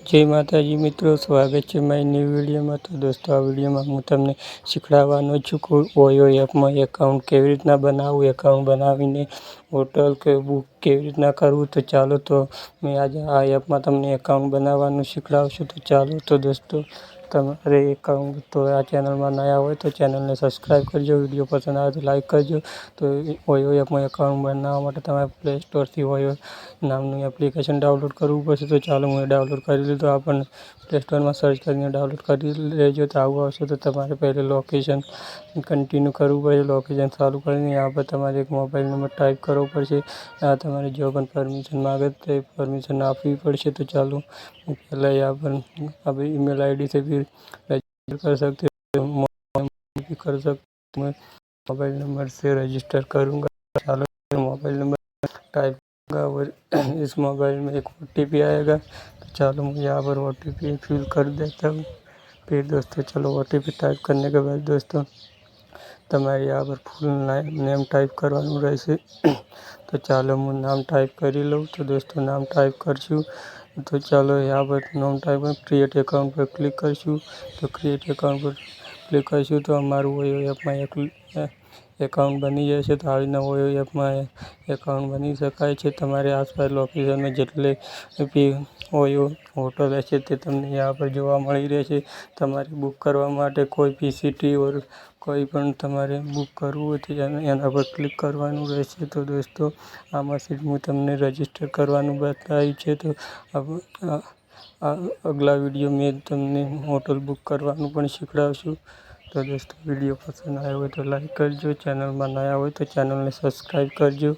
जय माताजी मित्रों, स्वागत है मारी न्यू वीडियो में। तो दोस्तों, आ वीडियो में हूँ तमने शीखवाड़वानो छूं कि ओयो एप में एकाउंट केवी रीतना बनावुं। एकाउंट बनावीने होटल के बुक केवी रीतना करवुं। तो चालो, तो मैं आज आ एप में तमने एकाउंट बनाववानुं शीखवाडुं। तो चालो, तो दोस्तों, तमारे एकाउंट तो आ चेनल में नया हो तो चेनल ने सब्सक्राइब करजो। वीडियो पसंद आए तो लाइक करजो। तो ओयो एप में एकाउंट बनावा माटे तमारे प्ले स्टोर थी ओयो नामनी एप्लिकेशन डाउनलॉड करवू पड़शे। तो चालो, मैं डाउनलॉड कर लीधुं। आपने प्ले स्टोर में सर्च कर डाउनलॉड कर लेजो। तो आवुं आवशे। तो तमारे पहले लोकेशन कंटिन्यू करवू पड़े। लोकेशन चालू करीने यहाँ पर तमारे एक मोबाइल नंबर टाइप करवो पड़शे। यहाँ तमारे जो पण परमिशन मांगे तो परमिशन आपवी पड़शे। तो चालो, पहले यहाँ पर अभी ईमेल आईडी से भी रजिस्टर कर सकते हो, मोबाइल भी कर सकते हो। मैं मोबाइल नंबर से रजिस्टर करूँगा। चालो, मोबाइल नंबर टाइप करूँगा और इस मोबाइल में एक OTP आएगा। तो चालो, मैं यहाँ पर OTP फिल कर देता हूँ। फिर दोस्तों, चलो, OTP टाइप करने के बाद दोस्तों, तमारे यहाँ पर फुल नेम टाइप करवानुं रहेशे। तो चालो, मैं नाम टाइप करी लऊँ। तो दोस्तों, नाम टाइप करशुं। तो चालो, यहाँ पर नाम टाइप कर क्रिएट एकाउंट पर क्लिक करशुं। तो क्रिएट एकाउंट पर क्लिक करशुं तो अमारुं ओयो एप में एक एकाउंट बनी जशे। तो आवी रीतना ओयो एप में एकाउंट बनी शकाय छे। तमारे आसपास लोकेशन में जेटले भी ओयो होटल हशे ते तमने यहाँ पर जोवा मळी रहेशे। तमारे बुक करवा माटे कोई भी सिटी और कोई पण तमारे बुक करवुं होय तो एना पर क्लिक करवानुं रहेशे। तो दोस्तों, आमां थी हुं तमने रजिस्टर करवानुं बताव्युं छे। तो अगला वीडियो में तमने होटल बुक करवानुं पण शीखवाडशुं। तो दोस्तों, वीडियो पसंद आयो हो तो लाइक करजो। चैनल में नया हो तो चैनल ने सब्सक्राइब करजो।